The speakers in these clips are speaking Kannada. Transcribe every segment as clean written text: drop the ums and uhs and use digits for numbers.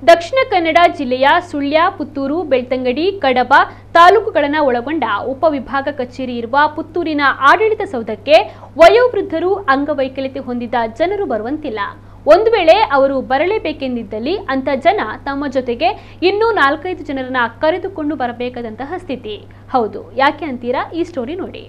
ದಕ್ಷಿಣ ಕನ್ನಡ ಜಿಲ್ಲೆಯ ಸುಳ್ಯ, ಪುತ್ತೂರು, ಬೆಳ್ತಂಗಡಿ, ಕಡಬ ತಾಲೂಕುಗಳನ್ನು ಒಳಗೊಂಡ ಉಪವಿಭಾಗ ಕಚೇರಿ ಇರುವ ಪುತ್ತೂರಿನ ಆಡಳಿತ ಸೌಧಕ್ಕೆ ವಯೋವೃದ್ಧರು, ಅಂಗವೈಕಲ್ಯತೆ ಹೊಂದಿದ ಜನರು ಬರುವಂತಿಲ್ಲ. ಒಂದು ವೇಳೆ ಅವರು ಬರಲೇಬೇಕೆಂದಿದ್ದಲ್ಲಿ ಅಂತ ಜನ ತಮ್ಮ ಜೊತೆಗೆ ಇನ್ನೂ 4-5 ಜನರನ್ನ ಕರೆದುಕೊಂಡು ಬರಬೇಕಾದಂತಹ ಸ್ಥಿತಿ. ಹೌದು, ಯಾಕೆ ಅಂತೀರಾ? ಈ ಸ್ಟೋರಿ ನೋಡಿ.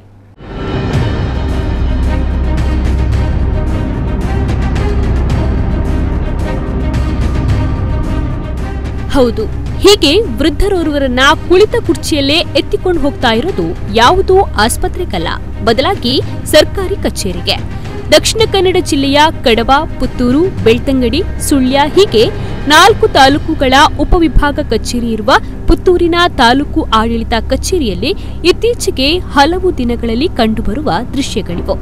ಹೌದು, ಹೀಗೆ ವೃದ್ಧರೋರ್ವರನ್ನ ಕುಳಿತ ಕುರ್ಚಿಯಲ್ಲೇ ಎತ್ತಿಕೊಂಡು ಹೋಗ್ತಾ ಇರೋದು ಯಾವುದೋ ಆಸ್ಪತ್ರೆಗಲ್ಲ, ಬದಲಾಗಿ ಸರ್ಕಾರಿ ಕಚೇರಿಗೆ. ದಕ್ಷಿಣ ಕನ್ನಡ ಜಿಲ್ಲೆಯ ಕಡಬ, ಪುತ್ತೂರು, ಬೆಳ್ತಂಗಡಿ, ಸುಳ್ಯ ಹೀಗೆ 4 ತಾಲೂಕುಗಳ ಉಪವಿಭಾಗ ಕಚೇರಿ ಇರುವ ಪುತ್ತೂರಿನ ತಾಲೂಕು ಆಡಳಿತ ಕಚೇರಿಯಲ್ಲಿ ಇತ್ತೀಚೆಗೆ ಹಲವು ದಿನಗಳಲ್ಲಿ ಕಂಡುಬರುವ ದೃಶ್ಯಗಳಿವು.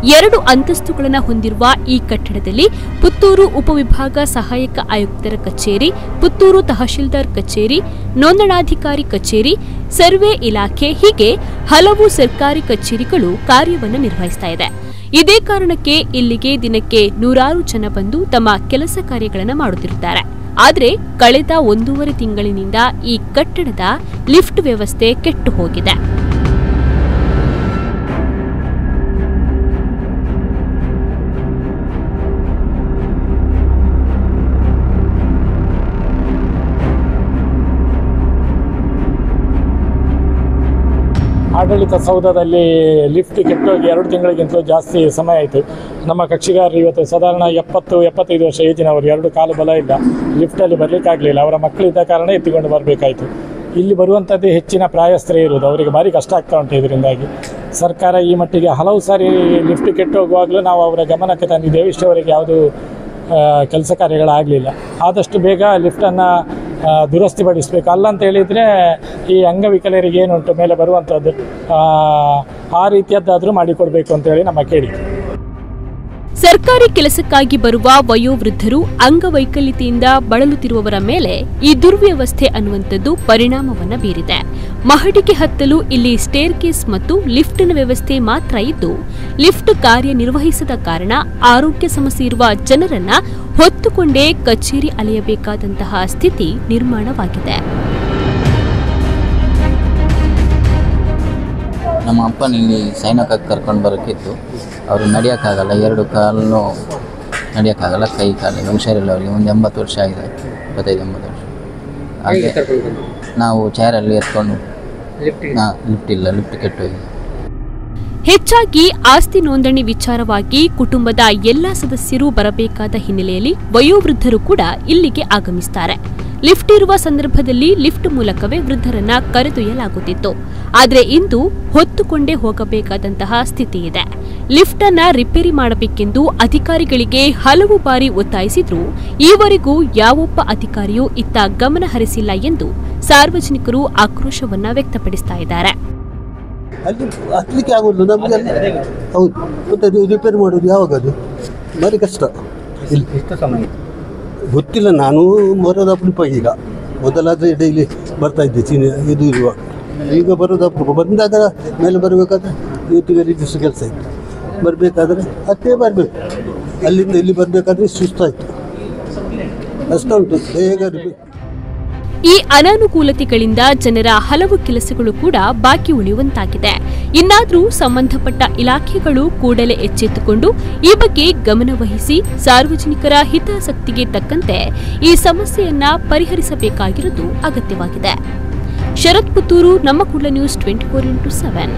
2 ಅಂತಸ್ತುಗಳನ್ನು ಹೊಂದಿರುವ ಈ ಕಟ್ಟಡದಲ್ಲಿ ಪುತ್ತೂರು ಉಪವಿಭಾಗ ಸಹಾಯಕ ಆಯುಕ್ತರ ಕಚೇರಿ, ಪುತ್ತೂರು ತಹಶೀಲ್ದಾರ್ ಕಚೇರಿ, ನೋಂದಣಾಧಿಕಾರಿ ಕಚೇರಿ, ಸರ್ವೆ ಇಲಾಖೆ ಹೀಗೆ ಹಲವು ಸರ್ಕಾರಿ ಕಚೇರಿಗಳು ಕಾರ್ಯವನ್ನು ನಿರ್ವಹಿಸ್ತಾ ಇದೆ. ಇದೇ ಕಾರಣಕ್ಕೆ ಇಲ್ಲಿಗೆ ದಿನಕ್ಕೆ 100 ಜನ ಬಂದು ತಮ್ಮ ಕೆಲಸ ಕಾರ್ಯಗಳನ್ನು ಮಾಡುತ್ತಿರುತ್ತಾರೆ. ಆದರೆ ಕಳೆದ 1.5 ತಿಂಗಳಿನಿಂದ ಈ ಕಟ್ಟಡದ ಲಿಫ್ಟ್ ವ್ಯವಸ್ಥೆ ಕೆಟ್ಟು ಹೋಗಿದೆ. ಆಡಳಿತ ಸೌಧದಲ್ಲಿ ಲಿಫ್ಟ್ ಕೆಟ್ಟೋಗಿ 2 ತಿಂಗಳಿಗಿಂತಲೂ ಜಾಸ್ತಿ ಸಮಯ ಆಯಿತು. ನಮ್ಮ ಕಕ್ಷಿಗಾರರು ಇವತ್ತು ಸಾಧಾರಣ 70-75 ವರ್ಷ ಏಜಿನವರು, 2 ಕಾಲು ಬಲ ಇಲ್ಲ, ಲಿಫ್ಟಲ್ಲಿ ಬರಲಿಕ್ಕಾಗಲಿಲ್ಲ. ಅವರ ಮಕ್ಕಳಿದ್ದ ಕಾರಣ ಎತ್ತಿಕೊಂಡು ಬರಬೇಕಾಯಿತು. ಇಲ್ಲಿ ಬರುವಂಥದ್ದೇ ಹೆಚ್ಚಿನ ಪ್ರಾಯಸ್ಥರೇ ಇರುವುದು, ಅವರಿಗೆ ಭಾರಿ ಕಷ್ಟ ಆಗ್ತಾ ಉಂಟು. ಇದರಿಂದಾಗಿ ಸರ್ಕಾರ ಈ ಮಟ್ಟಿಗೆ ಹಲವು ಸಾರಿ ಲಿಫ್ಟ್ ಕೆಟ್ಟೋಗುವಾಗಲೂ ನಾವು ಅವರ ಗಮನಕ್ಕೆ ತಂದಿದ್ದೇವೆ. ಇಷ್ಟವರೆಗೆ ಯಾವುದೂ ಕೆಲಸ ಕಾರ್ಯಗಳಾಗಲಿಲ್ಲ. ಆದಷ್ಟು ಬೇಗ ಲಿಫ್ಟನ್ನು ದುರಸ್ತಿಪಡಿಸಬೇಕು. ಅಲ್ಲ ಅಂತ ಹೇಳಿದರೆ ಈ ಅಂಗವಿಕಲರಿಗೆ ಏನುಂಟು ಮೇಲೆ ಬರುವಂಥದ್ದು ಆ ರೀತಿಯದ್ದಾದರೂ ಮಾಡಿಕೊಡ್ಬೇಕು ಅಂತೇಳಿ ನಮ್ಮ ಕೇಳಿಕೆ. ಸರ್ಕಾರಿ ಕೆಲಸಕ್ಕಾಗಿ ಬರುವ ವಯೋವೃದ್ಧರು, ಅಂಗವೈಕಲ್ಯತೆಯಿಂದ ಬಳಲುತ್ತಿರುವವರ ಮೇಲೆ ಈ ದುರ್ವ್ಯವಸ್ಥೆ ಅನ್ನುವಂಥದ್ದು ಪರಿಣಾಮವನ್ನ ಬೀರಿದೆ. ಮಹಡಿಗೆ ಹತ್ತಲು ಇಲ್ಲಿ ಸ್ಟೇರ್ ಕೇಸ್ ಮತ್ತು ಲಿಫ್ಟ್ನ ವ್ಯವಸ್ಥೆ ಮಾತ್ರ ಇದ್ದು, ಲಿಫ್ಟ್ ಕಾರ್ಯನಿರ್ವಹಿಸದ ಕಾರಣ ಆರೋಗ್ಯ ಸಮಸ್ಯೆ ಇರುವ ಜನರನ್ನ ಹೊತ್ತುಕೊಂಡೇ ಕಚೇರಿ ಅಲೆಯಬೇಕಾದಂತಹ ಸ್ಥಿತಿ ನಿರ್ಮಾಣವಾಗಿದೆ. ನಮ್ಮ ಅಪ್ಪನಿಲ್ಲಿ ಸೈನಕ್ಕೆ ಕರ್ಕೊಂಡು ಬರೋಕ್ಕಿತ್ತು. ಅವರು ನಡೆಯೋಕ್ಕಾಗಲ್ಲ, 2 ಕಾಲೂ ನಡೆಯೋಕ್ಕಾಗಲ್ಲ, ಕೈ ಕಾಲು ಹುಷಾರಿಲ್ಲ. ಅವರಿಗೆ ಒಂದು 80 ವರ್ಷ ಆಗಿದೆ, 75-80 ವರ್ಷ. ಹಾಗೆ ನಾವು ಚೇರಲ್ಲಿ ಎತ್ಕೊಂಡು ಲಿಫ್ಟ್ ಇಲ್ಲ, ಲಿಫ್ಟ್ ಕೆಟ್ಟೋಗಿದೆ. ಹೆಚ್ಚಾಗಿ ಆಸ್ತಿ ನೋಂದಣಿ ವಿಚಾರವಾಗಿ ಕುಟುಂಬದ ಎಲ್ಲಾ ಸದಸ್ಯರು ಬರಬೇಕಾದ ಹಿನ್ನೆಲೆಯಲ್ಲಿ ವಯೋವೃದ್ಧರು ಕೂಡ ಇಲ್ಲಿಗೆ ಆಗಮಿಸುತ್ತಾರೆ. ಲಿಫ್ಟ್ ಇರುವ ಸಂದರ್ಭದಲ್ಲಿ ಲಿಫ್ಟ್ ಮೂಲಕವೇ ವೃದ್ಧರನ್ನ ಕರೆದೊಯ್ಯಲಾಗುತ್ತಿತ್ತು. ಆದರೆ ಇಂದು ಹೊತ್ತುಕೊಂಡೇ ಹೋಗಬೇಕಾದಂತಹ ಸ್ಥಿತಿ ಇದೆ. ಲಿಫ್ಟ್ ಅನ್ನ ರಿಪೇರಿ ಮಾಡಬೇಕೆಂದು ಅಧಿಕಾರಿಗಳಿಗೆ ಹಲವು ಬಾರಿ ಒತ್ತಾಯಿಸಿದ್ರೂ ಈವರೆಗೂ ಯಾವೊಬ್ಬ ಅಧಿಕಾರಿಯೂ ಇತ್ತ ಗಮನ ಹರಿಸಿಲ್ಲ ಎಂದು ಸಾರ್ವಜನಿಕರು ಆಕ್ರೋಶವನ್ನ ವ್ಯಕ್ತಪಡಿಸ್ತಾ ಇದ್ದಾರೆ. ಹತ್ತಲಿಕ್ಕೆ ಆಗೋದು ನಮಗೆ. ಹೌದು, ಮತ್ತೆ ರಿಪೇರಿ ಮಾಡೋದು ಯಾವಾಗ? ಅದು ಭಾರಿ ಕಷ್ಟ. ಗೊತ್ತಿಲ್ಲ, ನಾನು ಬರೋದು ಅಪರೂಪ. ಈಗ ಮೊದಲಾದರೆ ಡೈಲಿ ಬರ್ತಾ ಇದ್ದೆ ಇದು ಇರುವಾಗ. ಈಗ ಬರೋದು ಅಪರೂಪ. ಬಂದಾಗ ಮೇಲೆ ಬರಬೇಕಾದ್ರೆ ಇವತ್ತಿಗೆ ರಿಜಿಸ್ಟರ್ ಕೆಲಸ ಇತ್ತು. ಬರಬೇಕಾದ್ರೆ ಹತ್ತೇ ಬರಬೇಕು. ಅಲ್ಲಿಂದ ಇಲ್ಲಿ ಬರಬೇಕಾದ್ರೆ ಸುಸ್ತಾಯಿತು. ಕಷ್ಟ ಉಂಟು, ಬೇಗ ರಿಪೇರಿ. ಈ ಅನಾನುಕೂಲತೆಗಳಿಂದ ಜನರ ಹಲವು ಕೆಲಸಗಳು ಕೂಡ ಬಾಕಿ ಉಳಿಯುವಂತಾಗಿದೆ. ಇನ್ನಾದರೂ ಸಂಬಂಧಪಟ್ಟ ಇಲಾಖೆಗಳು ಕೂಡಲೇ ಎಚ್ಚೆತ್ತುಕೊಂಡು ಈ ಬಗ್ಗೆ ಗಮನ ವಹಿಸಿ ಸಾರ್ವಜನಿಕರ ಹಿತಾಸಕ್ತಿಗೆ ತಕ್ಕಂತೆ ಈ ಸಮಸ್ಯೆಯನ್ನ ಪರಿಹರಿಸಬೇಕಾಗಿರುವುದು ಅಗತ್ಯವಾಗಿದೆ. ಶರತ್ ಪುತ್ತೂರು, ನಮ್ಮ ಕುಡ್ಲ ನ್ಯೂಸ್ 24x7.